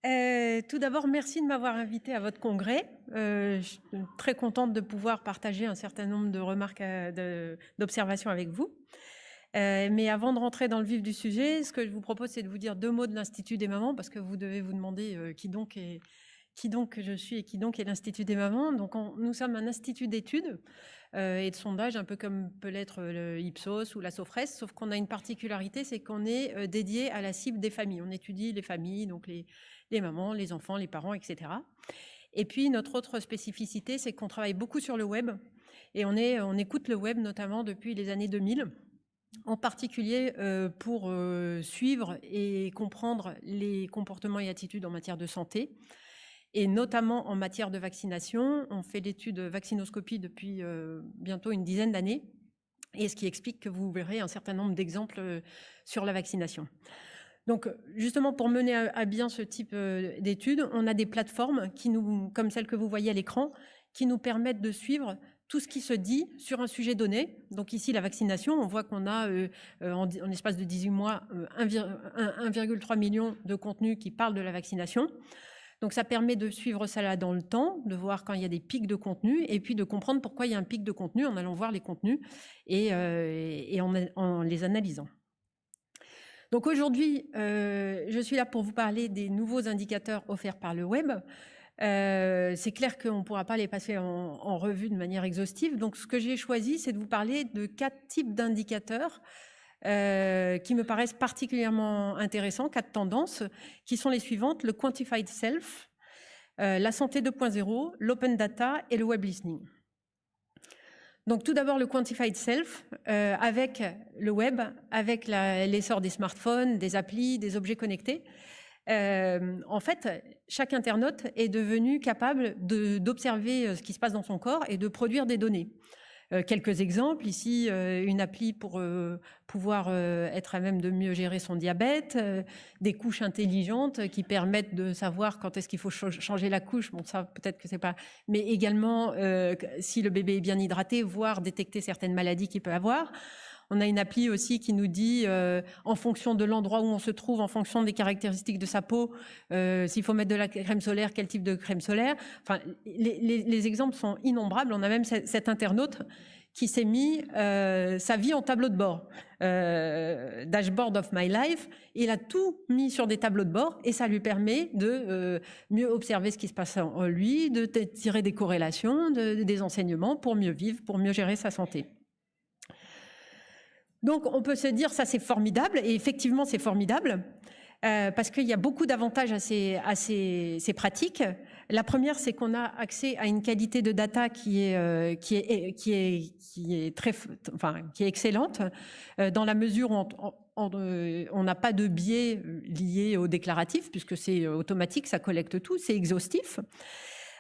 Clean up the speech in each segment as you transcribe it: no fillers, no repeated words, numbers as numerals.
Tout d'abord, merci de m'avoir invité à votre congrès. Je suis très contente de pouvoir partager un certain nombre de remarques, d'observations avec vous. Mais avant de rentrer dans le vif du sujet, ce que je vous propose, c'est de vous dire 2 mots de l'Institut des mamans, parce que vous devez vous demander qui donc je suis et qui donc est l'Institut des mamans. Donc nous sommes un institut d'études et de sondage, un peu comme peut l'être le Ipsos ou la Sofres, sauf qu'on a une particularité, c'est qu'on est dédié à la cible des familles. On étudie les familles, donc les mamans, les enfants, les parents, etc. Et puis notre autre spécificité, c'est qu'on travaille beaucoup sur le web et on écoute le web notamment depuis les années 2000. En particulier pour suivre et comprendre les comportements et attitudes en matière de santé, et notamment en matière de vaccination. On fait l'étude vaccinoscopie depuis bientôt une dizaine d'années, et ce qui explique que vous verrez un certain nombre d'exemples sur la vaccination. Donc justement, pour mener à bien ce type d'études, on a des plateformes qui nous, comme celle que vous voyez à l'écran, qui nous permettent de suivre tout ce qui se dit sur un sujet donné. Donc ici, la vaccination, on voit qu'on a en l'espace de 18 mois 1,3 million de contenus qui parlent de la vaccination. Donc ça permet de suivre ça là dans le temps, de voir quand il y a des pics de contenu, et puis de comprendre pourquoi il y a un pic de contenu en allant voir les contenus et en les analysant. Donc aujourd'hui, je suis là pour vous parler des nouveaux indicateurs offerts par le web. C'est clair qu'on ne pourra pas les passer en revue de manière exhaustive. Donc ce que j'ai choisi, c'est de vous parler de 4 types d'indicateurs qui me paraissent particulièrement intéressants, 4 tendances, qui sont les suivantes: le Quantified Self, la santé 2.0, l'open data et le web listening. Donc tout d'abord le Quantified Self, avec le web, avec l'essor des smartphones, des applis, des objets connectés. En fait, chaque internaute est devenu capable d'observer ce qui se passe dans son corps et de produire des données. Quelques exemples, ici une appli pour pouvoir être à même de mieux gérer son diabète, des couches intelligentes qui permettent de savoir quand est-ce qu'il faut changer la couche, bon ça peut-être que c'est pas, mais également si le bébé est bien hydraté, voire détecter certaines maladies qu'il peut avoir. On a une appli aussi qui nous dit, en fonction de l'endroit où on se trouve, en fonction des caractéristiques de sa peau, s'il faut mettre de la crème solaire, quel type de crème solaire. Enfin, les exemples sont innombrables. On a même cet internaute qui s'est mis sa vie en tableau de bord. Dashboard of my life. Il a tout mis sur des tableaux de bord et ça lui permet de mieux observer ce qui se passe en lui, de tirer des corrélations, des enseignements pour mieux vivre, pour mieux gérer sa santé. Donc on peut se dire ça c'est formidable, et effectivement c'est formidable parce qu'il y a beaucoup d'avantages à ces pratiques. La première, c'est qu'on a accès à une qualité de data qui est excellente dans la mesure où on n'a pas de biais liés au déclaratif puisque c'est automatique, ça collecte tout, c'est exhaustif.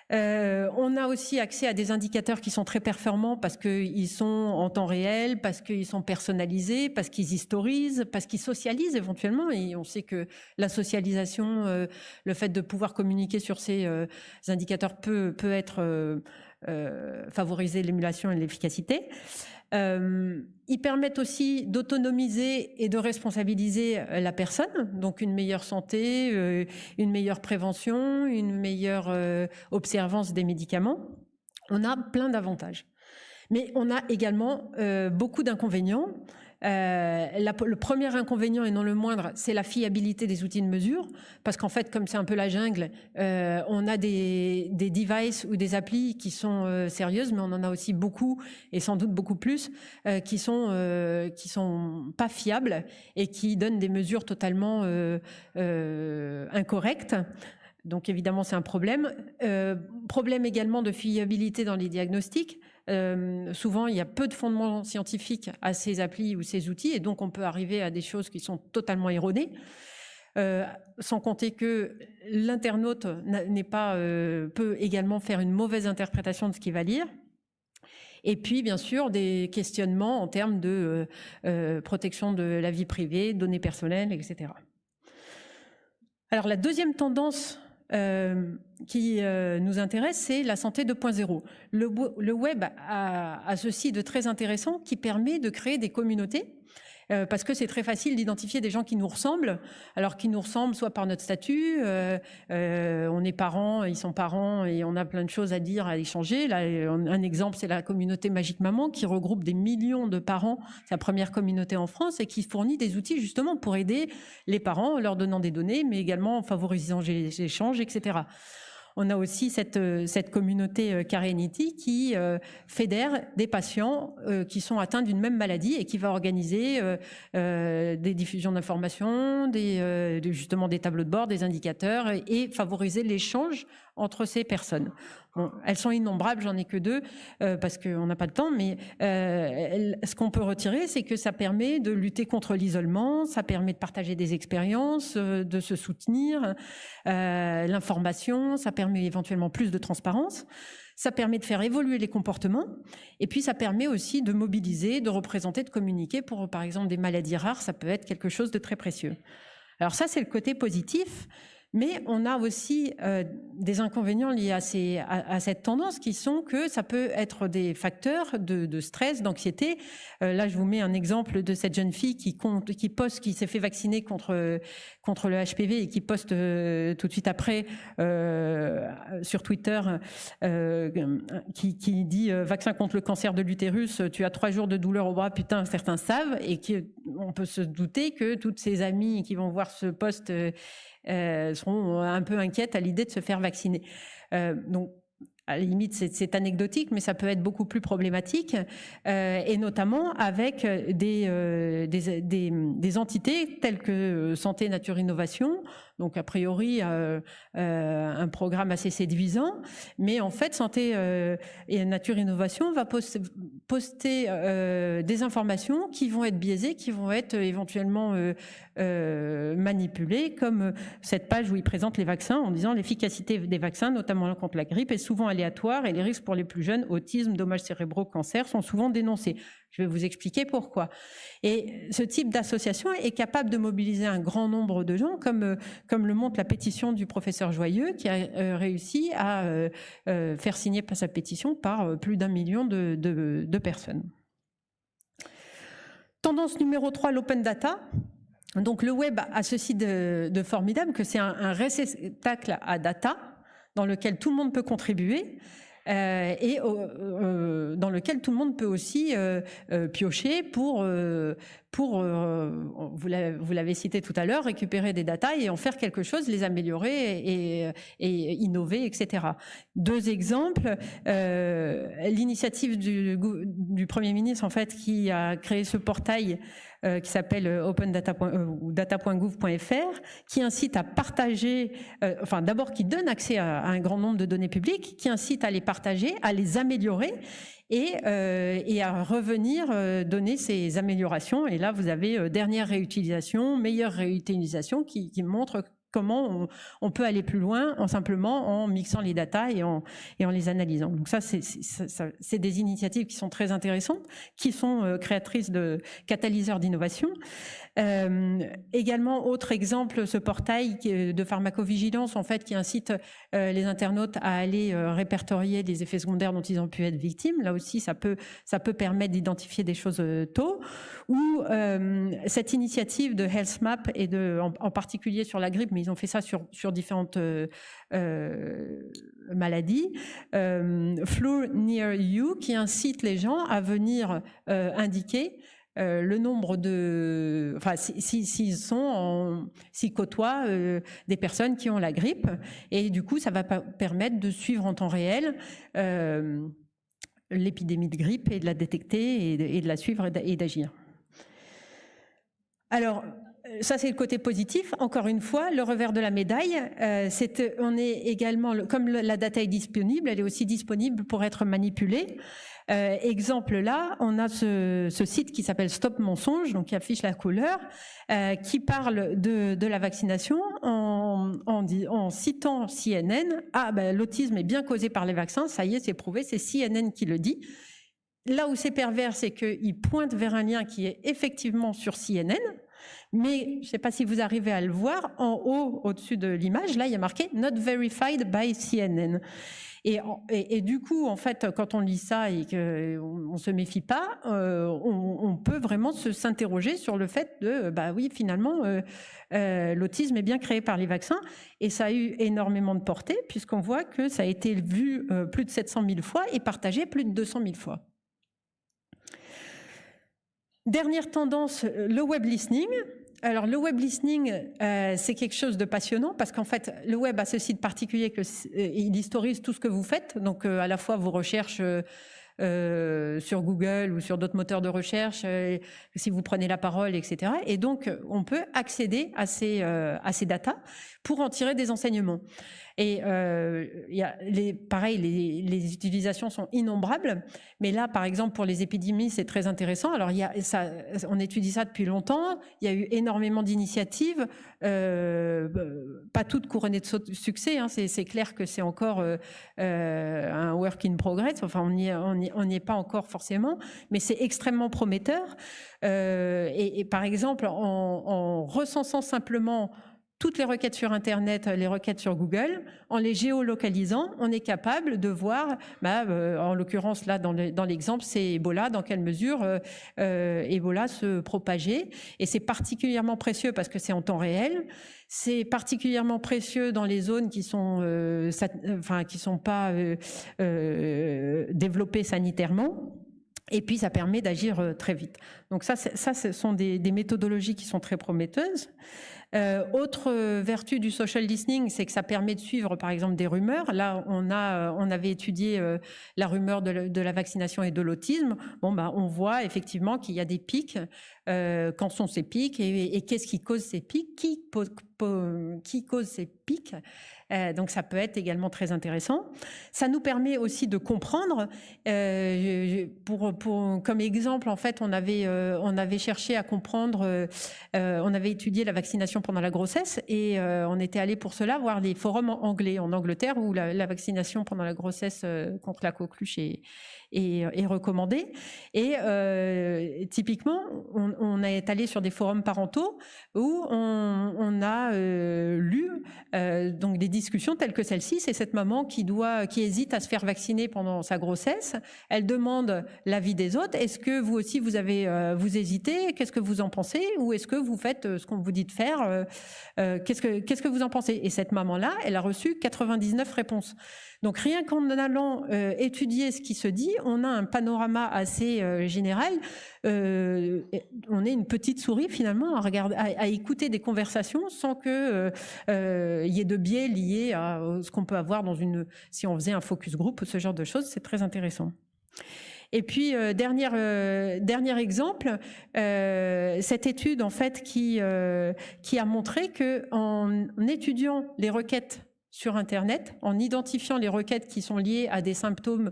On a aussi accès à des indicateurs qui sont très performants parce qu'ils sont en temps réel, parce qu'ils sont personnalisés, parce qu'ils historisent, parce qu'ils socialisent éventuellement. Et on sait que la socialisation, le fait de pouvoir communiquer sur ces indicateurs peut être favoriser l'émulation et l'efficacité. Ils permettent aussi d'autonomiser et de responsabiliser la personne, donc une meilleure santé, une meilleure prévention, une meilleure observance des médicaments. On a plein d'avantages. Mais on a également beaucoup d'inconvénients. Le premier inconvénient, et non le moindre, c'est la fiabilité des outils de mesure, parce qu'en fait, comme c'est un peu la jungle, on a des devices ou des applis qui sont sérieuses, mais on en a aussi beaucoup, et sans doute beaucoup plus, qui sont pas fiables et qui donnent des mesures totalement incorrectes. Donc évidemment, c'est un problème. Problème également de fiabilité dans les diagnostics. Souvent, il y a peu de fondements scientifiques à ces applis ou ces outils, et donc on peut arriver à des choses qui sont totalement erronées. Sans compter que l'internaute peut également faire une mauvaise interprétation de ce qu'il va lire. Et puis, bien sûr, des questionnements en termes de protection de la vie privée, données personnelles, etc. Alors, la deuxième tendance qui nous intéresse, c'est la santé 2.0. Le web a ceci de très intéressant qui permet de créer des communautés parce que c'est très facile d'identifier des gens qui nous ressemblent, alors qui nous ressemblent soit par notre statut, on est parents, ils sont parents et on a plein de choses à dire, à échanger. Là, un exemple, c'est la communauté Magique Maman qui regroupe des millions de parents, c'est la première communauté en France et qui fournit des outils justement pour aider les parents, leur donnant des données, mais également en favorisant les échanges, etc. On a aussi cette communauté Carinity qui fédère des patients qui sont atteints d'une même maladie et qui va organiser des diffusions d'informations, justement des tableaux de bord, des indicateurs et favoriser l'échange entre ces personnes. Bon, elles sont innombrables, j'en ai que 2 parce qu'on n'a pas de temps, mais ce qu'on peut retirer, c'est que ça permet de lutter contre l'isolement, ça permet de partager des expériences, de se soutenir, l'information, ça permet éventuellement plus de transparence, ça permet de faire évoluer les comportements, et puis ça permet aussi de mobiliser, de représenter, de communiquer pour, par exemple, des maladies rares, ça peut être quelque chose de très précieux. Alors ça, c'est le côté positif. Mais on a aussi des inconvénients liés à cette tendance qui sont que ça peut être des facteurs de stress, d'anxiété. Là, je vous mets un exemple de cette jeune fille qui s'est fait vacciner contre le HPV et qui poste tout de suite après sur Twitter qui dit vaccin contre le cancer de l'utérus, tu as 3 jours de douleur au bras, putain, certains savent, et on peut se douter que toutes ses amies qui vont voir ce post seront un peu inquiètes à l'idée de se faire vacciner. Donc, à la limite, c'est anecdotique, mais ça peut être beaucoup plus problématique, et notamment avec des entités telles que Santé, Nature, Innovation, donc a priori un programme assez séduisant, mais en fait Santé et Nature, Innovation va poster des informations qui vont être biaisées, qui vont être éventuellement manipulées, comme cette page où ils présentent les vaccins en disant l'efficacité des vaccins, notamment contre la grippe, est souvent aléatoire et les risques pour les plus jeunes, autisme, dommages cérébraux, cancer, sont souvent dénoncés. Je vais vous expliquer pourquoi. Et ce type d'association est capable de mobiliser un grand nombre de gens, comme le montre la pétition du professeur Joyeux, qui a réussi à faire signer sa pétition par plus d'1 million de personnes. Tendance numéro 3, l'open data. Donc le web a ceci de formidable, que c'est un réceptacle à data dans lequel tout le monde peut contribuer. Et dans lequel tout le monde peut aussi piocher pour vous l'avez cité tout à l'heure, récupérer des datas et en faire quelque chose, les améliorer et innover, etc. 2 exemples, l'initiative du Premier ministre, en fait, qui a créé ce portail qui s'appelle data.gouv.fr, qui incite à partager, enfin d'abord qui donne accès à un grand nombre de données publiques, qui incite à les partager, à les améliorer et à revenir donner ces améliorations. Et là, vous avez dernière réutilisation, meilleure réutilisation qui montre comment on peut aller plus loin simplement en mixant les datas et en les analysant. Donc ça, c'est des initiatives qui sont très intéressantes, qui sont créatrices de catalyseurs d'innovation. Également, autre exemple, ce portail de pharmacovigilance, en fait, qui incite les internautes à aller répertorier les effets secondaires dont ils ont pu être victimes. Là aussi, ça peut permettre d'identifier des choses tôt. Ou cette initiative de HealthMap et en particulier sur la grippe, mais ils ont fait ça sur différentes maladies. Flu Near You, qui incite les gens à venir indiquer le nombre de, enfin, s'ils côtoient des personnes qui ont la grippe, et du coup, ça va permettre de suivre en temps réel l'épidémie de grippe et de la détecter et de la suivre et d'agir. Alors, ça, c'est le côté positif. Encore une fois, le revers de la médaille, on est également, comme la data est disponible, elle est aussi disponible pour être manipulée. Exemple là, on a ce site qui s'appelle Stop Mensonge, donc qui affiche la couleur, qui parle de la vaccination en citant CNN. Ah, ben, l'autisme est bien causé par les vaccins, ça y est, c'est prouvé, c'est CNN qui le dit. Là où c'est pervers, c'est qu'il pointe vers un lien qui est effectivement sur CNN, Mais je ne sais pas si vous arrivez à le voir, en haut, au-dessus de l'image, là, il y a marqué « Not verified by CNN ». Et du coup, en fait, quand on lit ça et qu'on ne se méfie pas, on peut vraiment s'interroger sur le fait de, bah oui, finalement, l'autisme est bien créé par les vaccins, et ça a eu énormément de portée, puisqu'on voit que ça a été vu plus de 700 000 fois et partagé plus de 200 000 fois. Dernière tendance, le web listening. Alors le web listening, c'est quelque chose de passionnant parce qu'en fait, le web a ceci de particulier qu'il historise tout ce que vous faites, donc à la fois vos recherches sur Google ou sur d'autres moteurs de recherche, si vous prenez la parole, etc. Et donc, on peut accéder à ces datas pour en tirer des enseignements. Et pareil, les utilisations sont innombrables, mais là, par exemple, pour les épidémies, c'est très intéressant. Alors, on étudie ça depuis longtemps, il y a eu énormément d'initiatives, pas toutes couronnées de succès, hein, c'est clair que c'est encore un work in progress, enfin, on n'y est pas encore forcément, mais c'est extrêmement prometteur. Et par exemple, en recensant simplement toutes les requêtes sur Internet, les requêtes sur Google, en les géolocalisant, on est capable de voir, en l'occurrence là dans l'exemple, c'est Ebola, dans quelle mesure Ebola se propageait. Et c'est particulièrement précieux parce que c'est en temps réel. C'est particulièrement précieux dans les zones qui sont pas développées sanitairement. Et puis, ça permet d'agir très vite. Donc ça, ce sont des méthodologies qui sont très prometteuses. Autre vertu du social listening, c'est que ça permet de suivre, par exemple, des rumeurs. Là, on avait étudié la rumeur de la vaccination et de l'autisme. Bon, on voit effectivement qu'il y a des pics. Quand sont ces pics et qu'est-ce qui cause ces pics, qui cause ces pics. Donc ça peut être également très intéressant. Ça nous permet aussi de comprendre. Comme exemple, en fait, on avait cherché à comprendre. On avait étudié la vaccination pendant la grossesse et on était allé pour cela voir les forums anglais en Angleterre où la vaccination pendant la grossesse contre la coqueluche est recommandée. Et typiquement, on est allé sur des forums parentaux où on a lu donc des discussions telles que celle-ci. C'est cette maman qui hésite à se faire vacciner pendant sa grossesse. Elle demande l'avis des autres. Est-ce que vous aussi vous hésitez? Qu'est-ce que vous en pensez? Ou est-ce que vous faites ce qu'on vous dit de faire? Qu'est-ce que vous en pensez? Et cette maman-là, elle a reçu 99 réponses. Donc rien qu'en allant étudier ce qui se dit, on a un panorama assez général. On est une petite souris finalement à écouter des conversations sans que y ait de biais liés à ce qu'on peut avoir si on faisait un focus group ou ce genre de choses. C'est très intéressant. Et puis, dernier exemple, cette étude en fait qui a montré que en étudiant les requêtes sur Internet, en identifiant les requêtes qui sont liées à des symptômes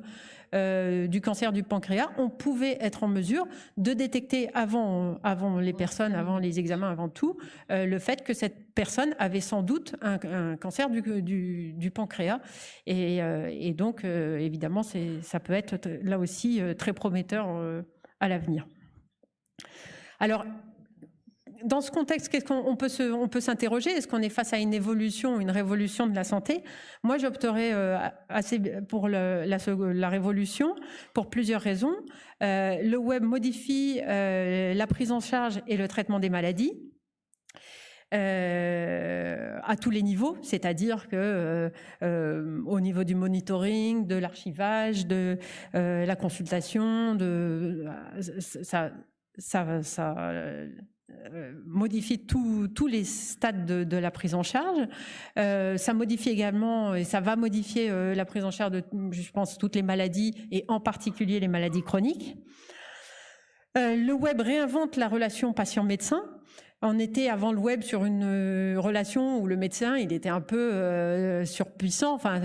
du cancer du pancréas, on pouvait être en mesure de détecter avant les personnes, avant les examens, avant tout, le fait que cette personne avait sans doute un cancer du pancréas. Et donc, évidemment, ça peut être là aussi très prometteur à l'avenir. Alors, dans ce contexte, on peut s'interroger, est-ce qu'on est face à une évolution, une révolution de la santé? Moi, j'opterais pour la révolution pour plusieurs raisons. Le web modifie la prise en charge et le traitement des maladies. À tous les niveaux, c'est-à-dire que au niveau du monitoring, de l'archivage, de la consultation, ça modifie tous les stades de la prise en charge. Ça modifie également, et ça va modifier la prise en charge de, je pense, toutes les maladies, et en particulier les maladies chroniques. Le web réinvente la relation patient-médecin. On était avant le web sur une relation où le médecin, il était un peu surpuissant, enfin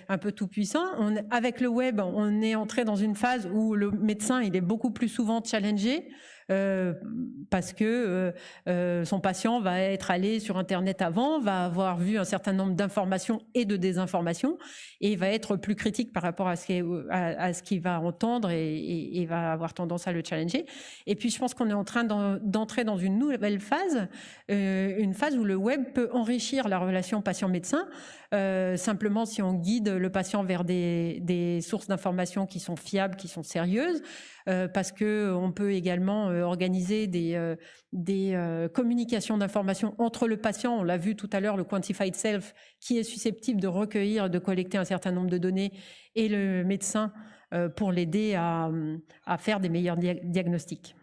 un peu tout puissant. Avec le web, on est entré dans une phase où le médecin, il est beaucoup plus souvent challengé. parce que son patient va être allé sur Internet avant, va avoir vu un certain nombre d'informations et de désinformations, et va être plus critique par rapport à ce qu'il va entendre et va avoir tendance à le challenger. Et puis je pense qu'on est en train d'entrer dans une nouvelle phase, une phase où le web peut enrichir la relation patient-médecin, simplement si on guide le patient vers des sources d'informations qui sont fiables, qui sont sérieuses, parce qu'on peut également organiser des communications d'informations entre le patient, on l'a vu tout à l'heure, le Quantified Self, qui est susceptible de recueillir, de collecter un certain nombre de données, et le médecin pour l'aider à faire des meilleurs diagnostics.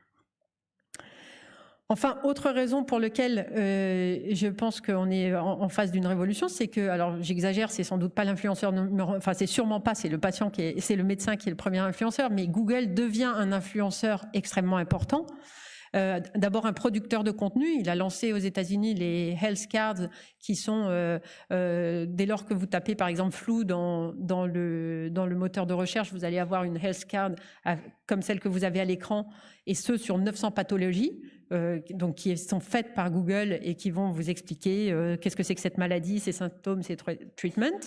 Enfin, autre raison pour laquelle je pense qu'on est en face d'une révolution, c'est que, alors j'exagère, c'est sans doute pas l'influenceur, enfin c'est sûrement pas, c'est le patient c'est le médecin qui est le premier influenceur, mais Google devient un influenceur extrêmement important. D'abord un producteur de contenu, il a lancé aux États-Unis les Health Cards qui sont, dès lors que vous tapez par exemple flou dans le moteur de recherche, vous allez avoir une Health Card comme celle que vous avez à l'écran, et ce sur 900 pathologies, donc qui sont faites par Google et qui vont vous expliquer qu'est-ce que c'est que cette maladie, ses symptômes, ses treatments.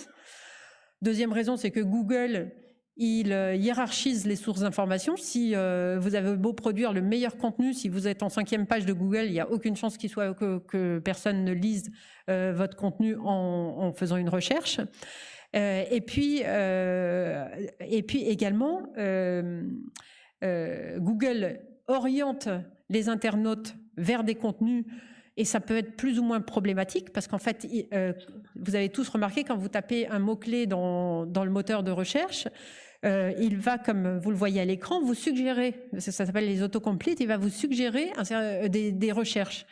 Deuxième raison, c'est que Google, il hiérarchise les sources d'informations. Si vous avez beau produire le meilleur contenu, si vous êtes en 5e page de Google, il n'y a aucune chance que personne ne lise votre contenu en faisant une recherche. Et puis également, Google oriente les internautes vers des contenus, et ça peut être plus ou moins problématique parce qu'en fait, vous avez tous remarqué, quand vous tapez un mot-clé dans le moteur de recherche, il va, comme vous le voyez à l'écran, vous suggérer, ça s'appelle les autocompletes, il va vous suggérer des recherches.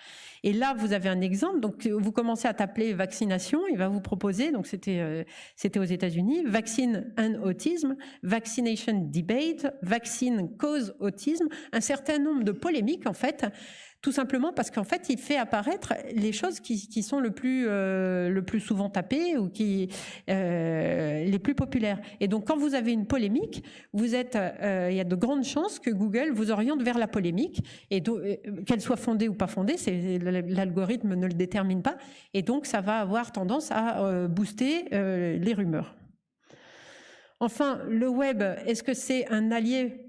Et là, vous avez un exemple. Donc, vous commencez à taper vaccination, il va vous proposer, donc c'était aux États-Unis, vaccine and autism, vaccination debate, vaccine cause autisme, un certain nombre de polémiques en fait, tout simplement parce qu'en fait, il fait apparaître les choses qui sont le plus souvent tapées ou les plus populaires. Et donc, quand vous avez une polémique, il y a de grandes chances que Google vous oriente vers la polémique, et qu'elle soit fondée ou pas fondée, l'algorithme ne le détermine pas, et donc ça va avoir tendance à booster les rumeurs. Enfin, le web, est-ce que c'est un allié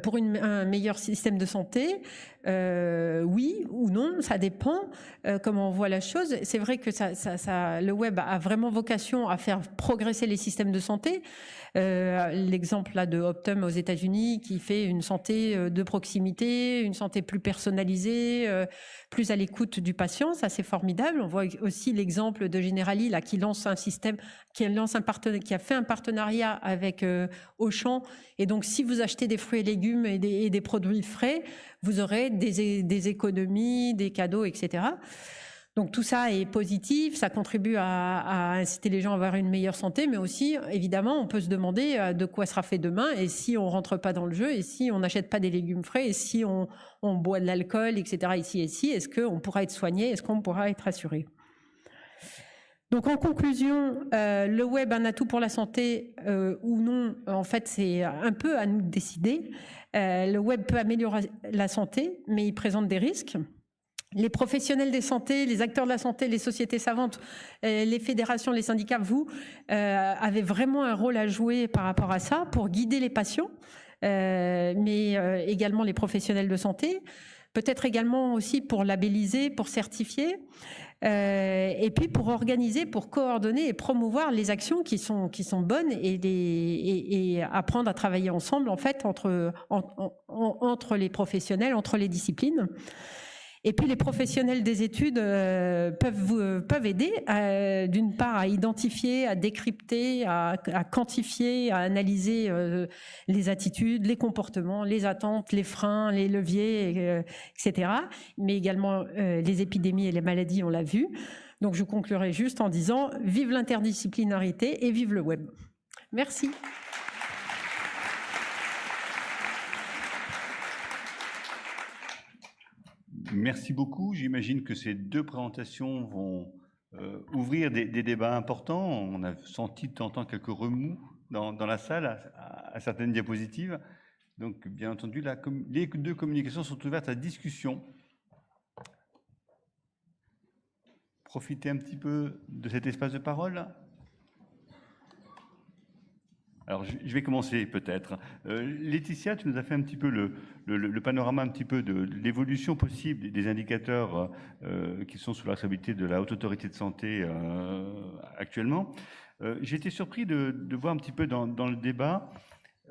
pour un meilleur système de santé? Oui ou non, ça dépend comment on voit la chose. C'est vrai que le web a vraiment vocation à faire progresser les systèmes de santé. L'exemple là de Optum aux États-Unis qui fait une santé de proximité, une santé plus personnalisée, plus à l'écoute du patient, ça c'est formidable. On voit aussi l'exemple de Generali là qui lance un système, qui a fait un partenariat avec Auchan, et donc si vous achetez des fruits et légumes et des produits frais, vous aurez des économies, des cadeaux, etc. Donc tout ça est positif, ça contribue à inciter les gens à avoir une meilleure santé, mais aussi, évidemment, on peut se demander de quoi sera fait demain, et si on rentre pas dans le jeu, et si on n'achète pas des légumes frais, et si on boit de l'alcool, etc. ici, est-ce qu'on pourra être soigné, est-ce qu'on pourra être assuré? Donc en conclusion, le web, un atout pour la santé ou non, en fait c'est un peu à nous de décider. Le web peut améliorer la santé, mais il présente des risques. Les professionnels des santé, les acteurs de la santé, les sociétés savantes, les fédérations, les syndicats, vous avez vraiment un rôle à jouer par rapport à ça pour guider les patients, mais également les professionnels de santé, peut-être également aussi pour labelliser, pour certifier, et puis pour organiser, pour coordonner et promouvoir les actions qui sont bonnes, et apprendre à travailler ensemble en fait entre les professionnels, entre les disciplines. Et puis les professionnels des études peuvent aider d'une part à identifier, à décrypter, à quantifier, à analyser les attitudes, les comportements, les attentes, les freins, les leviers, etc. Mais également les épidémies et les maladies, on l'a vu. Donc je conclurai juste en disant vive l'interdisciplinarité et vive le web. Merci. Merci beaucoup. J'imagine que ces deux présentations vont ouvrir des débats importants. On a senti de temps en temps quelques remous dans la salle à certaines diapositives. Donc, bien entendu, les deux communications sont ouvertes à discussion. Profitez un petit peu de cet espace de parole. Alors, je vais commencer peut-être. Laetitia, tu nous as fait un petit peu le panorama un petit peu de l'évolution possible des indicateurs qui sont sous la responsabilité de la Haute Autorité de Santé actuellement. J'ai été surpris de voir un petit peu dans le débat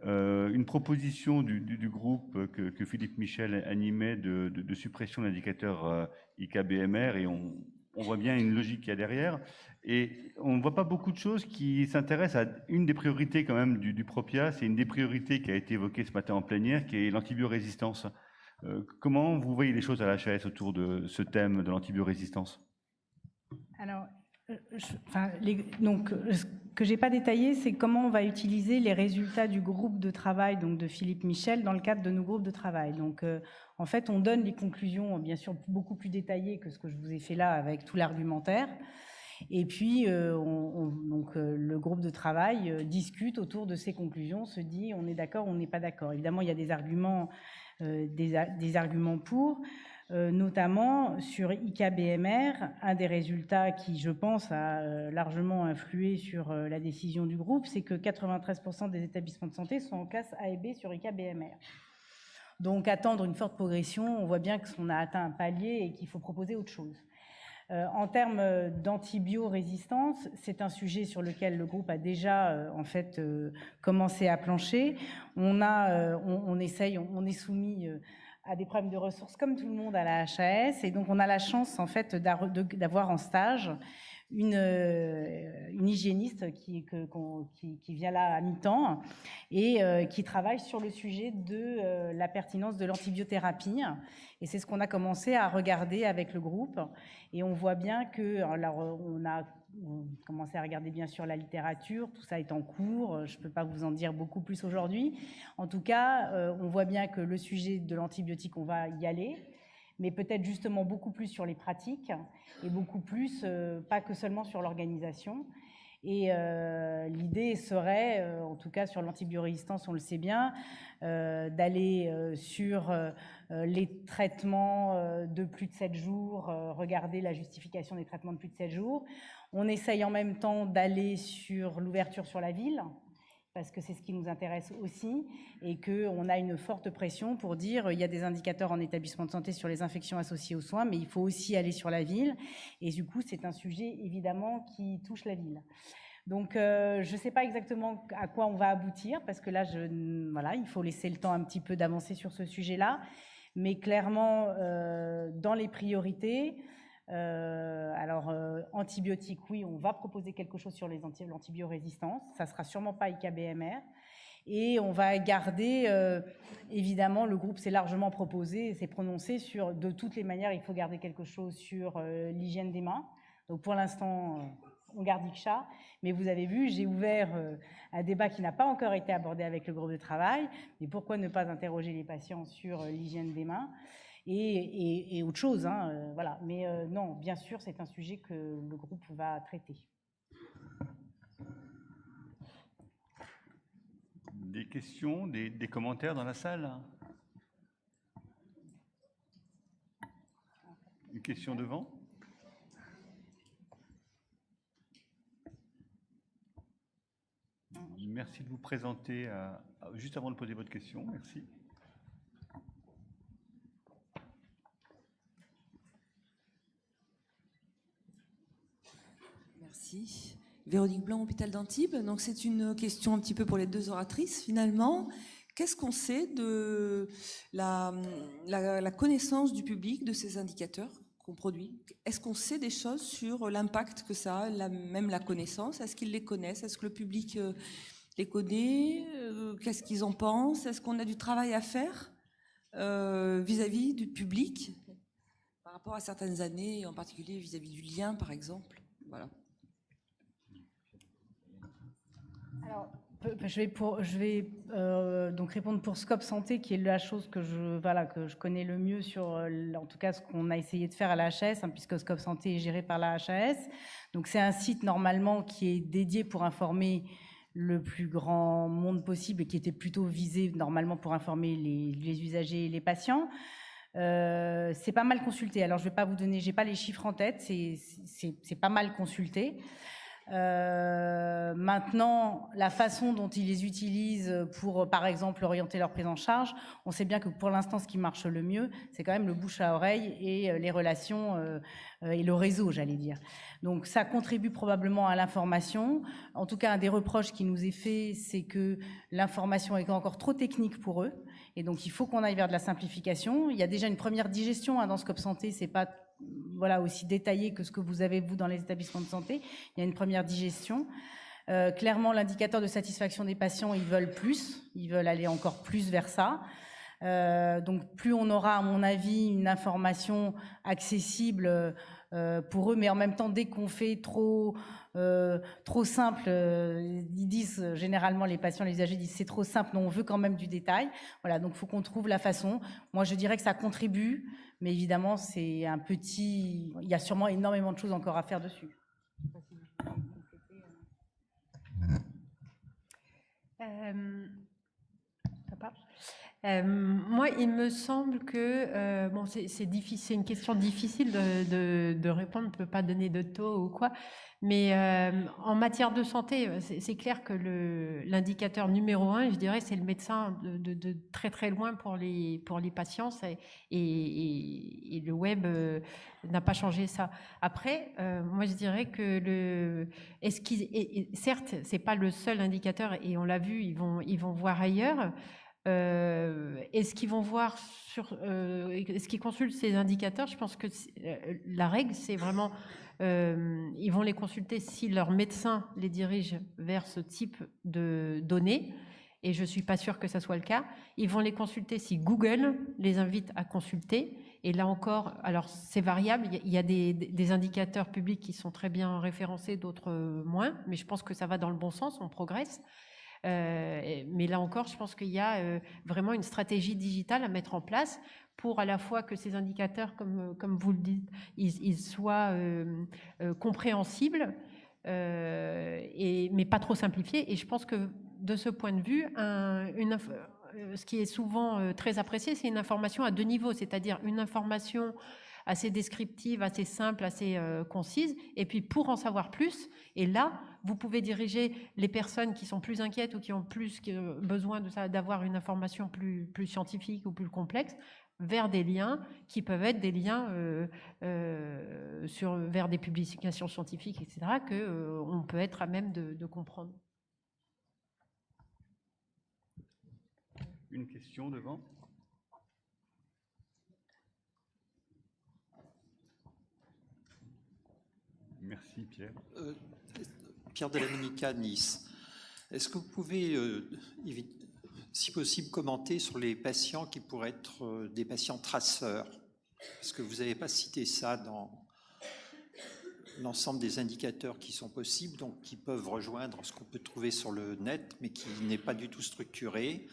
une proposition du groupe que Philippe Michel animait de suppression de l'indicateur IKBMR, et on voit bien une logique qu'il y a derrière. Et on ne voit pas beaucoup de choses qui s'intéressent à une des priorités quand même du PROPIA. C'est une des priorités qui a été évoquée ce matin en plénière, qui est l'antibiorésistance. Comment vous voyez les choses à l'HAS autour de ce thème de l'antibiorésistance? Alors, ce que je n'ai pas détaillé, c'est comment on va utiliser les résultats du groupe de travail donc de Philippe Michel dans le cadre de nos groupes de travail. Donc, en fait, on donne les conclusions, bien sûr, beaucoup plus détaillées que ce que je vous ai fait là avec tout l'argumentaire. Et puis, le groupe de travail discute autour de ces conclusions, se dit on est d'accord, on n'est pas d'accord. Évidemment, il y a des arguments pour, notamment sur IKBMR, un des résultats qui, je pense, a largement influé sur la décision du groupe, c'est que 93% des établissements de santé sont en classe A et B sur IKBMR. Donc, attendre une forte progression, on voit bien qu'on a atteint un palier et qu'il faut proposer autre chose. En termes d'antibiorésistance, c'est un sujet sur lequel le groupe a déjà commencé à plancher. On est soumis à des problèmes de ressources comme tout le monde à la HAS, et donc on a la chance en fait d'avoir en stage une hygiéniste qui vient là à mi-temps et qui travaille sur le sujet de la pertinence de l'antibiothérapie. Et c'est ce qu'on a commencé à regarder avec le groupe. Et on voit bien que, alors on a commencé à regarder bien sûr la littérature, tout ça est en cours, je ne peux pas vous en dire beaucoup plus aujourd'hui. En tout cas, on voit bien que le sujet de l'antibiotique, on va y aller, mais peut-être justement beaucoup plus sur les pratiques et beaucoup plus, pas que seulement sur l'organisation. Et l'idée serait, en tout cas sur l'antibiorésistance, on le sait bien, d'aller sur les traitements de plus de 7 jours, regarder la justification des traitements de plus de 7 jours. On essaye en même temps d'aller sur l'ouverture sur la ville, parce que c'est ce qui nous intéresse aussi, et qu'on a une forte pression pour dire il y a des indicateurs en établissement de santé sur les infections associées aux soins, mais il faut aussi aller sur la ville, et du coup c'est un sujet évidemment qui touche la ville. Donc je ne sais pas exactement à quoi on va aboutir, parce que là, il faut laisser le temps un petit peu d'avancer sur ce sujet-là, mais clairement dans les priorités, antibiotiques, oui, on va proposer quelque chose sur l'antibiorésistance, ça sera sûrement pas IKBMR, et on va garder, évidemment, le groupe s'est largement proposé, s'est prononcé sur, de toutes les manières, il faut garder quelque chose sur l'hygiène des mains. Donc pour l'instant, on garde IKCHA, mais vous avez vu, j'ai ouvert un débat qui n'a pas encore été abordé avec le groupe de travail, mais pourquoi ne pas interroger les patients sur l'hygiène des mains et autre chose, hein, voilà. Mais non, bien sûr, c'est un sujet que le groupe va traiter. Des questions, des commentaires dans la salle? Une question devant? Merci de vous présenter juste avant de poser votre question. Merci. Merci. Véronique Blanc, hôpital d'Antibes. Donc c'est une question un petit peu pour les deux oratrices finalement. Qu'est-ce qu'on sait de la connaissance du public de ces indicateurs qu'on produit? Est-ce qu'on sait des choses sur l'impact que ça a, même la connaissance? Est-ce qu'ils les connaissent? Est-ce que le public les connaît? Qu'est-ce qu'ils en pensent? Est-ce qu'on a du travail à faire vis-à-vis du public par rapport à certaines années, en particulier vis-à-vis du lien, par exemple? Voilà. Alors, je vais donc répondre pour Scope Santé, qui est la chose que je connais le mieux sur, en tout cas, ce qu'on a essayé de faire à la HAS, hein, puisque Scope Santé est géré par la HAS. Donc, c'est un site normalement qui est dédié pour informer le plus grand monde possible et qui était plutôt visé normalement pour informer les usagers et les patients. C'est pas mal consulté. Alors, je vais pas vous donner, j'ai pas les chiffres en tête, c'est pas mal consulté. Maintenant, la façon dont ils les utilisent pour, par exemple, orienter leur prise en charge, on sait bien que pour l'instant, ce qui marche le mieux, c'est quand même le bouche à oreille et les relations et le réseau, j'allais dire. Donc, ça contribue probablement à l'information. En tout cas, un des reproches qui nous est fait, c'est que l'information est encore trop technique pour eux. Et donc, il faut qu'on aille vers de la simplification. Il y a déjà une première digestion dans Scope Santé, c'est pas aussi détaillé que ce que vous avez, vous, dans les établissements de santé. Il y a une première digestion. Clairement, l'indicateur de satisfaction des patients, ils veulent plus. Ils veulent aller encore plus vers ça. Donc, plus on aura, à mon avis, une information accessible pour eux, mais en même temps, dès qu'on fait trop simple, ils disent généralement, les patients, les usagers disent c'est trop simple, non, on veut quand même du détail. Voilà, donc il faut qu'on trouve la façon. Moi, je dirais que ça contribue, mais évidemment, c'est un petit... Il y a sûrement énormément de choses encore à faire dessus. Ça part. Moi, il me semble que bon, c'est difficile, c'est une question difficile de répondre. On ne peut pas donner de taux ou quoi, mais en matière de santé, c'est clair que l'indicateur numéro 1, je dirais, c'est le médecin de très très loin pour les patients, et le web n'a pas changé ça. Après, moi, je dirais que certes, c'est pas le seul indicateur, et on l'a vu, ils vont voir ailleurs. Est-ce qu'ils vont voir est-ce qu'ils consultent ces indicateurs? Je pense que la règle, c'est vraiment, ils vont les consulter si leur médecin les dirige vers ce type de données, et je suis pas sûre que ça soit le cas. Ils vont les consulter si Google les invite à consulter, et là encore, alors c'est variable, il y a des indicateurs publics qui sont très bien référencés, d'autres moins, mais je pense que ça va dans le bon sens, on progresse. Mais là encore, je pense qu'il y a vraiment une stratégie digitale à mettre en place pour à la fois que ces indicateurs, comme vous le dites, ils soient compréhensibles, mais pas trop simplifiés. Et je pense que de ce point de vue, ce qui est souvent très apprécié, c'est une information à deux niveaux, c'est-à-dire une information assez descriptive, assez simple, assez concise, et puis pour en savoir plus, et là, vous pouvez diriger les personnes qui sont plus inquiètes ou qui ont plus besoin d'avoir une information plus scientifique ou plus complexe, vers des liens qui peuvent être des liens vers des publications scientifiques, etc., qu'on peut être à même de comprendre. Une question devant. Merci Pierre. Pierre de la Monica, Nice. Est-ce que vous pouvez, si possible, commenter sur les patients qui pourraient être des patients traceurs? Parce que vous n'avez pas cité ça dans l'ensemble des indicateurs qui sont possibles, donc qui peuvent rejoindre ce qu'on peut trouver sur le net, mais qui n'est pas du tout structuré.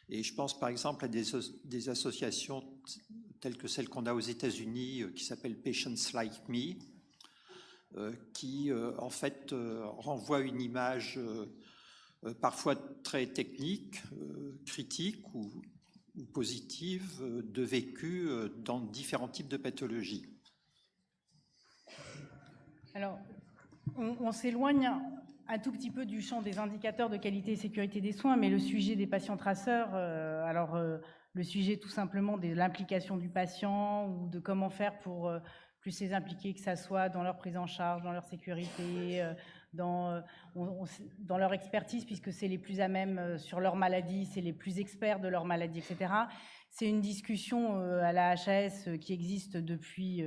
Et je pense par exemple à des associations telles que celles qu'on a aux États-Unis, qui s'appellent Patients Like Me, qui en fait renvoie une image parfois très technique, critique ou positive de vécu dans différents types de pathologies. Alors, on s'éloigne un tout petit peu du champ des indicateurs de qualité et sécurité des soins, mais le sujet des patients traceurs, le sujet tout simplement de l'implication du patient ou de comment faire pour plus les impliquer, que ça soit dans leur prise en charge, dans leur sécurité, dans leur expertise, puisque c'est les plus à même sur leur maladie, c'est les plus experts de leur maladie, etc. C'est une discussion à la HAS qui existe depuis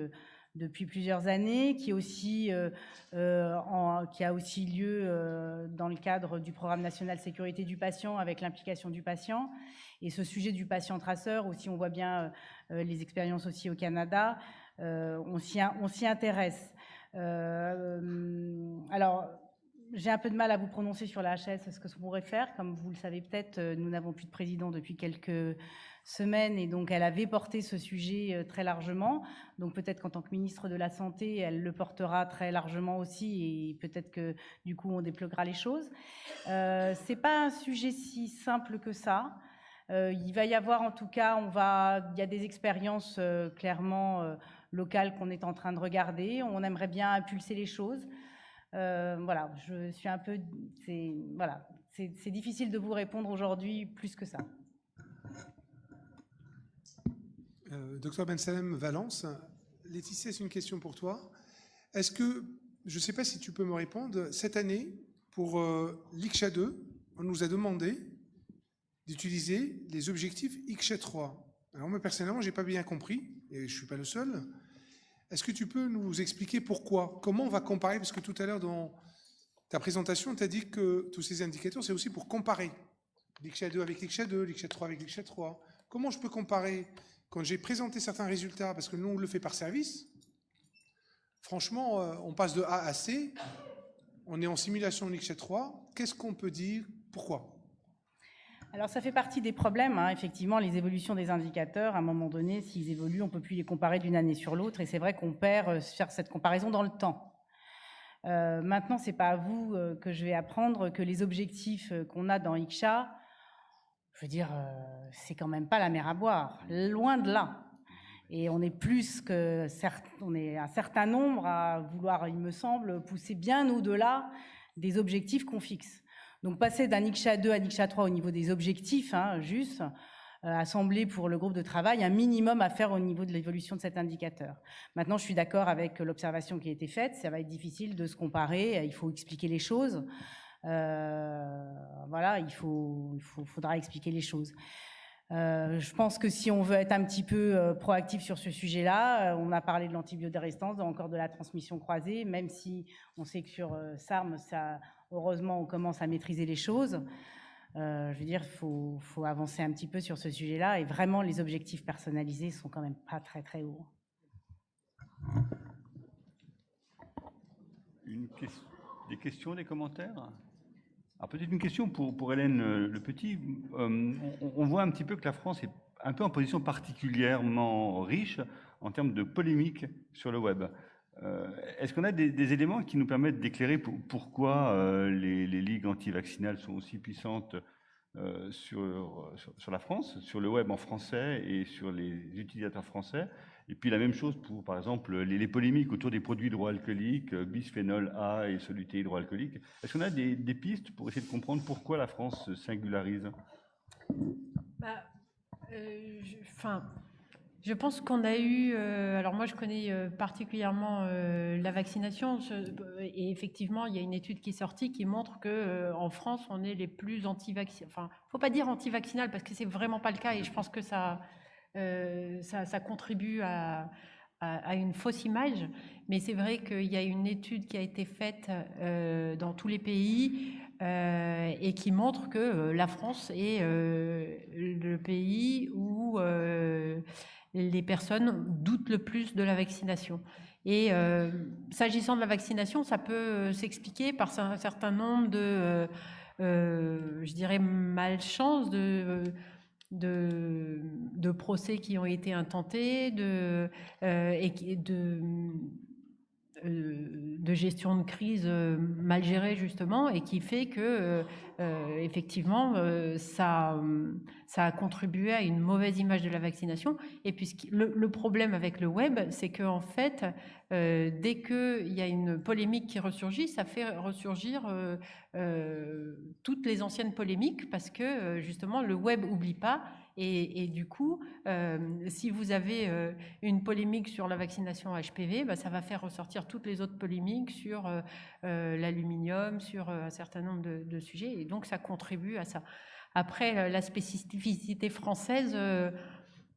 plusieurs années, qui a aussi lieu dans le cadre du programme national sécurité du patient, avec l'implication du patient. Et ce sujet du patient traceur, aussi on voit bien les expériences aussi au Canada, on s'y intéresse. Alors, J'ai un peu de mal à vous prononcer sur la HS, ce que ça pourrait faire. Comme vous le savez peut-être, nous n'avons plus de président depuis quelques semaines et donc elle avait porté ce sujet très largement. Donc peut-être qu'en tant que ministre de la Santé, elle le portera très largement aussi et peut-être que du coup on débloquera les choses. C'est pas un sujet si simple que ça. Il va y avoir en tout cas, il y a des expériences clairement locales qu'on est en train de regarder. On aimerait bien impulser les choses. Voilà, je suis un peu... C'est difficile de vous répondre aujourd'hui plus que ça. Docteur Bensalem Valence, Laetitia, c'est une question pour toi. Est-ce que, je ne sais pas si tu peux me répondre, cette année, pour l'ICHA 2, on nous a demandé d'utiliser les objectifs ICHA 3. Alors moi, personnellement, je n'ai pas bien compris, et je ne suis pas le seul. Est-ce que tu peux nous expliquer pourquoi? Comment on va comparer? Parce que tout à l'heure, dans ta présentation, tu as dit que tous ces indicateurs, c'est aussi pour comparer. L'ICHA 2 avec l'ICHA 2, l'ICHA 3 avec l'ICHA 3. Comment je peux comparer quand j'ai présenté certains résultats? Parce que nous, on le fait par service. Franchement, on passe de A à C. On est en simulation l'ICHA 3. Qu'est-ce qu'on peut dire? Pourquoi? Alors ça fait partie des problèmes, hein. Effectivement, les évolutions des indicateurs, à un moment donné, s'ils évoluent, on ne peut plus les comparer d'une année sur l'autre, et c'est vrai qu'on perd faire cette comparaison dans le temps. Maintenant, ce n'est pas à vous que je vais apprendre que les objectifs qu'on a dans ICHA, je veux dire, c'est quand même pas la mer à boire, loin de là. Et on est on est un certain nombre à vouloir, il me semble, pousser bien au-delà des objectifs qu'on fixe. Donc passer d'un ICHA 2 à un ICHA 3 au niveau des objectifs, hein, juste, assembler pour le groupe de travail, un minimum à faire au niveau de l'évolution de cet indicateur. Maintenant, je suis d'accord avec l'observation qui a été faite, ça va être difficile de se comparer, il faut expliquer les choses. Voilà, faudra expliquer les choses. Je pense que si on veut être un petit peu proactif sur ce sujet-là, on a parlé de l'antibiodérestance, encore de la transmission croisée, même si on sait que sur SARM, heureusement, on commence à maîtriser les choses. Je veux dire, il faut avancer un petit peu sur ce sujet-là, et vraiment, les objectifs personnalisés sont quand même pas très, très hauts. Des questions, des commentaires? Alors peut-être une question pour Hélène Le Petit. On voit un petit peu que la France est un peu en position particulièrement riche en termes de polémique sur le web. Est-ce qu'on a des éléments qui nous permettent d'éclairer pourquoi les ligues anti-vaccinales sont aussi puissantes sur la France, sur le web en français et sur les utilisateurs français? Et puis la même chose pour, par exemple, les polémiques autour des produits hydroalcooliques, bisphénol A et soluté hydroalcoolique. Est-ce qu'on a des pistes pour essayer de comprendre pourquoi la France se singularise? Je pense qu'on a eu... alors moi, je connais particulièrement la vaccination. Et effectivement, il y a une étude qui est sortie qui montre qu'en France, on est les plus anti-vaccinales. Enfin, il ne faut pas dire anti-vaccinales parce que ce n'est vraiment pas le cas. Et je pense que ça contribue à une fausse image. Mais c'est vrai qu'il y a une étude qui a été faite dans tous les pays et qui montre que la France est le pays où les personnes doutent le plus de la vaccination. Et s'agissant de la vaccination, ça peut s'expliquer par un certain nombre de, je dirais, malchances, de procès qui ont été intentés, de gestion de crise mal gérée justement, et qui fait que effectivement ça a contribué à une mauvaise image de la vaccination. Et puis le problème avec le web, c'est que en fait dès qu'il y a une polémique qui ressurgit, ça fait ressurgir toutes les anciennes polémiques, parce que justement le web oublie pas. Et du coup, si vous avez une polémique sur la vaccination HPV, ça va faire ressortir toutes les autres polémiques sur l'aluminium, sur un certain nombre de sujets, et donc ça contribue à ça. Après, la spécificité française,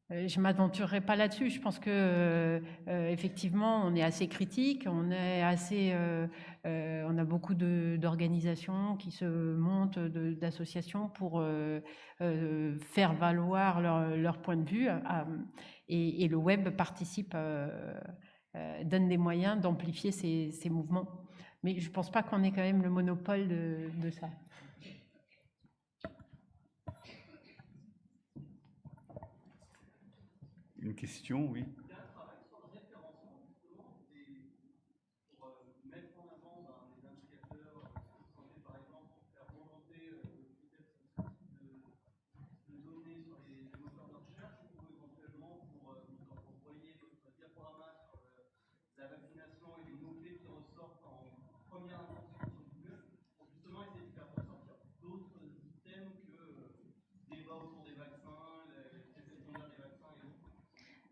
je ne m'aventurerai pas là-dessus. Je pense que effectivement, on est assez critique, on a beaucoup d'organisations qui se montent, d'associations pour faire valoir leur point de vue, et le web participe, donne des moyens d'amplifier ces mouvements. Mais je ne pense pas qu'on ait quand même le monopole de ça. Une question, oui.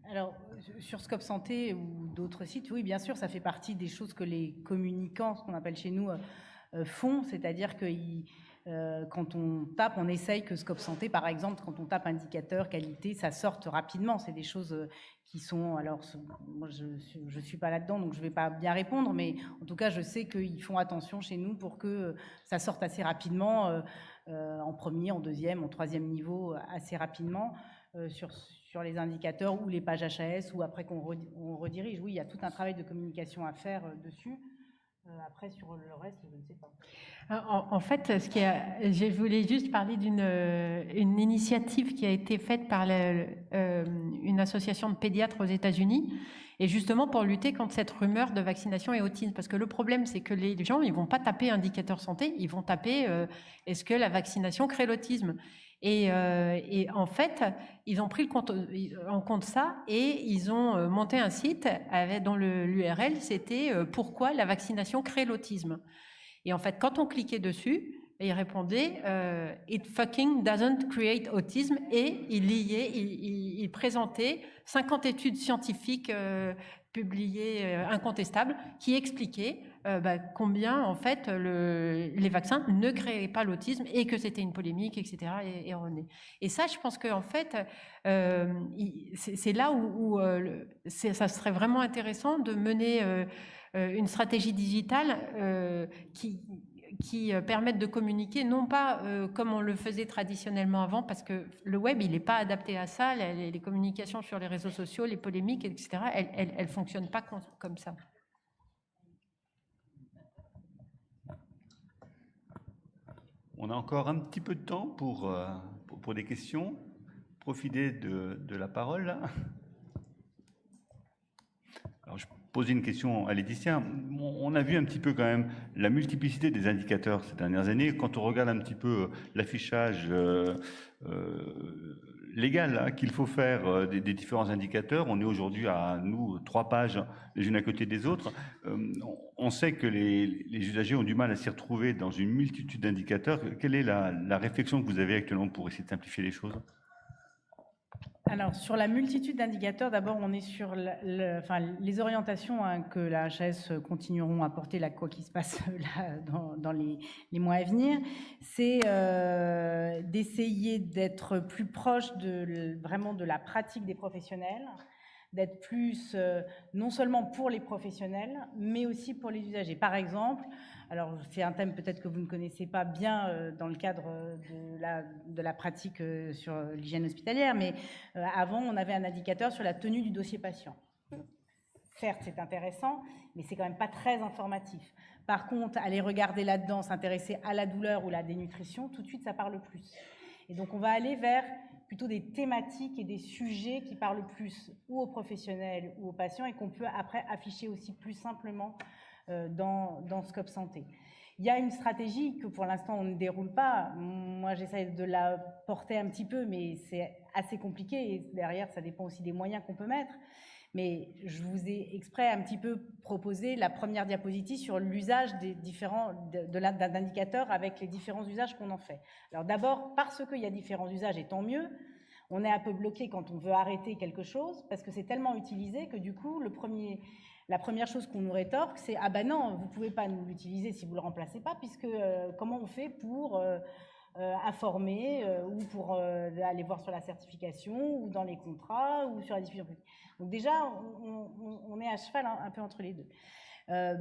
Alors, sur Scope Santé ou d'autres sites, oui, bien sûr, ça fait partie des choses que les communicants, ce qu'on appelle chez nous, font, c'est-à-dire que quand on tape, on essaye que Scope Santé, par exemple, quand on tape indicateur, qualité, ça sorte rapidement. C'est des choses qui sont... Alors, moi, je ne suis pas là-dedans, donc je ne vais pas bien répondre, mais en tout cas, je sais qu'ils font attention chez nous pour que ça sorte assez rapidement, en premier, en deuxième, en troisième niveau, assez rapidement, sur les indicateurs ou les pages HAS, ou après qu'on redirige. Oui, il y a tout un travail de communication à faire dessus. Après, sur le reste, je ne sais pas. En fait, je voulais juste parler d'une initiative qui a été faite par une association de pédiatres aux États-Unis, et justement pour lutter contre cette rumeur de vaccination et autisme. Parce que le problème, c'est que les gens, ils ne vont pas taper indicateur santé, ils vont taper est-ce que la vaccination crée l'autisme ? Et en fait, ils ont pris en compte ça et ils ont monté un site dont l'URL, c'était pourquoi la vaccination crée l'autisme. Et en fait, quand on cliquait dessus, il répondait It fucking doesn't create autism, et il présentait 50 études scientifiques publiées incontestables qui expliquaient combien en fait les vaccins ne créaient pas l'autisme et que c'était une polémique, etc. erronée. Et ça, je pense qu'en fait, c'est là où ça serait vraiment intéressant de mener une stratégie digitale qui permettent de communiquer, non pas comme on le faisait traditionnellement avant, parce que le web, il n'est pas adapté à ça, les communications sur les réseaux sociaux, les polémiques, etc., elles ne fonctionnent pas comme ça. On a encore un petit peu de temps pour des questions. Profitez de la parole. Alors, je posais une question à Laetitia. On a vu un petit peu quand même la multiplicité des indicateurs ces dernières années. Quand on regarde un petit peu l'affichage légal qu'il faut faire des différents indicateurs, on est aujourd'hui à, nous, 3 pages les unes à côté des autres. On sait que les usagers ont du mal à s'y retrouver dans une multitude d'indicateurs. Quelle est la réflexion que vous avez actuellement pour essayer de simplifier les choses ? Alors, sur la multitude d'indicateurs, d'abord, on est sur les orientations que la HAS continueront à porter, là, quoi qu'il se passe là, dans les mois à venir. C'est d'essayer d'être plus proche vraiment de la pratique des professionnels, d'être plus, non seulement pour les professionnels, mais aussi pour les usagers. Par exemple, alors c'est un thème peut-être que vous ne connaissez pas bien dans le cadre de la pratique sur l'hygiène hospitalière, mais avant, on avait un indicateur sur la tenue du dossier patient. Certes, c'est intéressant, mais c'est quand même pas très informatif. Par contre, aller regarder là-dedans, s'intéresser à la douleur ou la dénutrition, tout de suite, ça parle plus. Et donc, on va aller vers plutôt des thématiques et des sujets qui parlent plus ou aux professionnels ou aux patients et qu'on peut après afficher aussi plus simplement dans Scope Santé. Il y a une stratégie que pour l'instant on ne déroule pas. Moi j'essaie de la porter un petit peu, mais c'est assez compliqué et derrière ça dépend aussi des moyens qu'on peut mettre. Mais je vous ai exprès un petit peu proposé la première diapositive sur l'usage des différents d'indicateurs avec les différents usages qu'on en fait. Alors d'abord parce qu'il y a différents usages et tant mieux. On est un peu bloqué quand on veut arrêter quelque chose parce que c'est tellement utilisé que du coup la première chose qu'on nous rétorque, c'est « Ah ben non, vous ne pouvez pas l'utiliser si vous ne le remplacez pas, puisque comment on fait pour informer ou pour aller voir sur la certification ou dans les contrats ou sur la diffusion publique ?» Donc déjà, on est à cheval un peu entre les deux.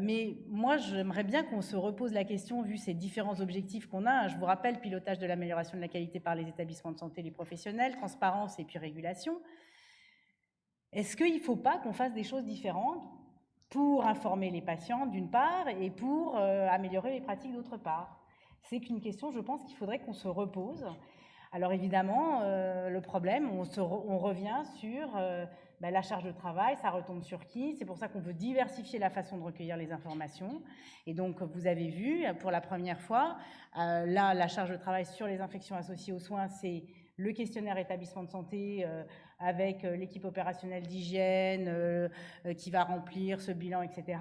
Mais moi, j'aimerais bien qu'on se repose la question, vu ces différents objectifs qu'on a. Je vous rappelle, pilotage de l'amélioration de la qualité par les établissements de santé, les professionnels, transparence et puis régulation. Est-ce qu'il ne faut pas qu'on fasse des choses différentes pour informer les patients d'une part et pour améliorer les pratiques d'autre part. C'est qu'une question, je pense, qu'il faudrait qu'on se repose. Alors évidemment, le problème, on revient sur la charge de travail, ça retombe sur qui? C'est pour ça qu'on veut diversifier la façon de recueillir les informations. Et donc, vous avez vu, pour la première fois, là, la charge de travail sur les infections associées aux soins, c'est le questionnaire établissement de santé avec l'équipe opérationnelle d'hygiène qui va remplir ce bilan, etc.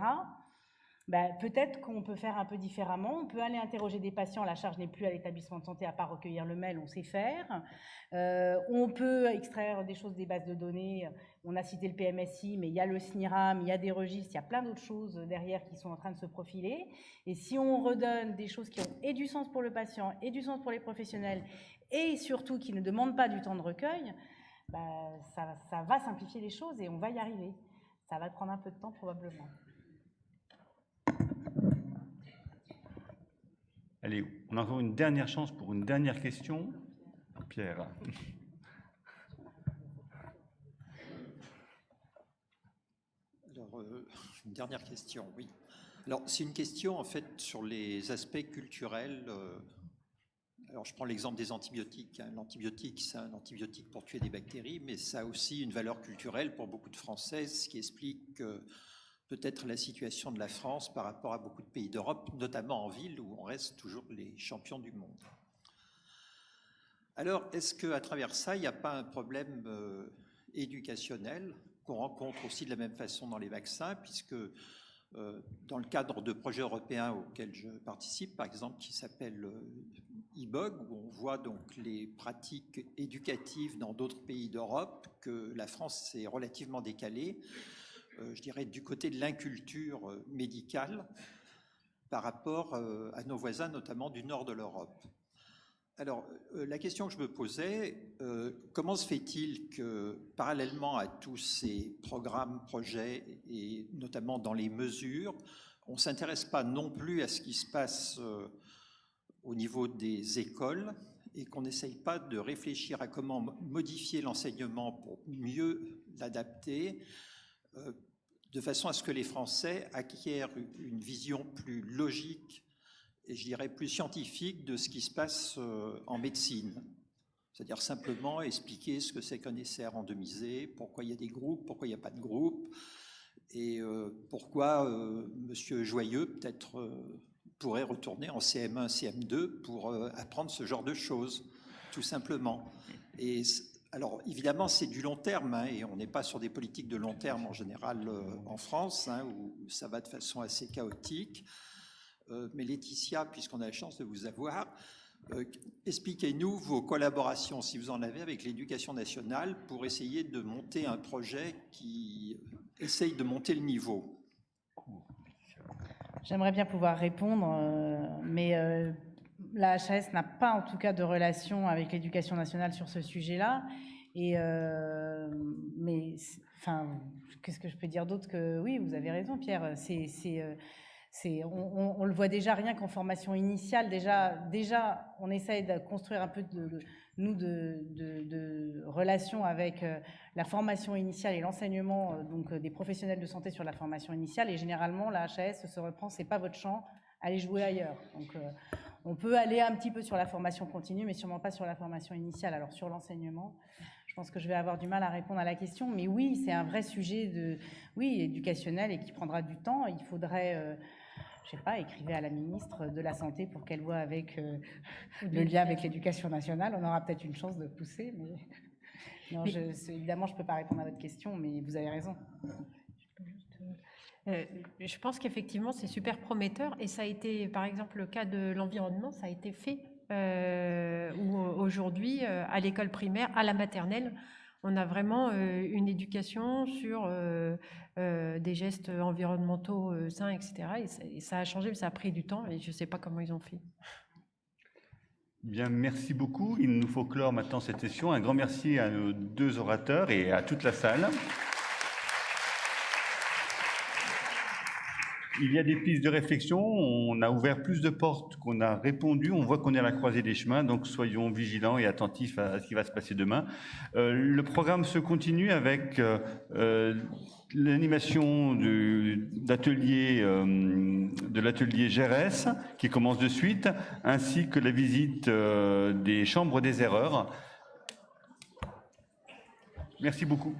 Peut-être qu'on peut faire un peu différemment. On peut aller interroger des patients. La charge n'est plus à l'établissement de santé, à part recueillir le mail, on sait faire. On peut extraire des choses des bases de données. On a cité le PMSI, mais il y a le SNIRAM, il y a des registres, il y a plein d'autres choses derrière qui sont en train de se profiler. Et si on redonne des choses qui ont et du sens pour le patient, et du sens pour les professionnels, et surtout qui ne demandent pas du temps de recueil, ça va simplifier les choses et on va y arriver. Ça va prendre un peu de temps probablement. Allez, on a encore une dernière chance pour une dernière question. Pierre. Alors, une dernière question, oui. Alors, c'est une question, en fait, sur les aspects culturels. Alors, je prends l'exemple des antibiotiques. L'antibiotique, c'est un antibiotique pour tuer des bactéries, mais ça a aussi une valeur culturelle pour beaucoup de Français, ce qui explique peut-être la situation de la France par rapport à beaucoup de pays d'Europe, notamment en ville, où on reste toujours les champions du monde. Alors, est-ce qu'à travers ça, il n'y a pas un problème éducationnel qu'on rencontre aussi de la même façon dans les vaccins, puisque dans le cadre de projets européens auxquels je participe, par exemple, qui s'appelle IBOG, où on voit donc les pratiques éducatives dans d'autres pays d'Europe, que la France est relativement décalée, je dirais du côté de l'inculture médicale par rapport à nos voisins, notamment du nord de l'Europe. Alors, la question que je me posais, comment se fait-il que, parallèlement à tous ces programmes, projets, et notamment dans les mesures, on ne s'intéresse pas non plus à ce qui se passe au niveau des écoles et qu'on n'essaye pas de réfléchir à comment modifier l'enseignement pour mieux l'adapter, de façon à ce que les Français acquièrent une vision plus logique et je dirais plus scientifique de ce qui se passe en médecine. C'est-à-dire simplement expliquer ce que c'est qu'un essai randomisé, pourquoi il y a des groupes, pourquoi il n'y a pas de groupe, et pourquoi Monsieur Joyeux peut-être pourrait retourner en CM1, CM2 pour apprendre ce genre de choses, tout simplement. Et alors, évidemment, c'est du long terme, hein, et on n'est pas sur des politiques de long terme en général en France, hein, où ça va de façon assez chaotique. Mais Laetitia, puisqu'on a la chance de vous avoir, expliquez-nous vos collaborations, si vous en avez, avec l'Éducation nationale pour essayer de monter un projet qui essaye de monter le niveau. J'aimerais bien pouvoir répondre, mais la HAS n'a pas en tout cas de relation avec l'Éducation nationale sur ce sujet-là. Mais enfin, qu'est-ce que je peux dire d'autre que oui, vous avez raison, Pierre. On le voit déjà rien qu'en formation initiale. Déjà, on essaye de construire un peu de relation avec la formation initiale et l'enseignement donc des professionnels de santé sur la formation initiale. Et généralement, la HAS se reprend, c'est pas votre champ, allez jouer ailleurs. Donc, on peut aller un petit peu sur la formation continue, mais sûrement pas sur la formation initiale. Alors, sur l'enseignement, je pense que je vais avoir du mal à répondre à la question. Mais oui, c'est un vrai sujet éducationnel et qui prendra du temps. Il faudrait... je sais pas, écrivez à la ministre de la Santé pour qu'elle voit avec le lien avec l'Éducation nationale. On aura peut-être une chance de pousser, mais non, évidemment, je ne peux pas répondre à votre question, mais vous avez raison. Je pense qu'effectivement, c'est super prometteur et ça a été, par exemple, le cas de l'environnement, ça a été fait où aujourd'hui, à l'école primaire, à la maternelle, on a vraiment une éducation sur des gestes environnementaux sains, etc. Et ça a changé, mais ça a pris du temps et je ne sais pas comment ils ont fait. Bien, merci beaucoup. Il nous faut clore maintenant cette session. Un grand merci à nos deux orateurs et à toute la salle. il y a des pistes de réflexion. On a ouvert plus de portes qu'on a répondu. On voit qu'on est à la croisée des chemins, donc soyons vigilants et attentifs à ce qui va se passer demain. Le programme se continue avec l'animation de l'atelier GRS qui commence de suite, ainsi que la visite des chambres des erreurs. Merci beaucoup.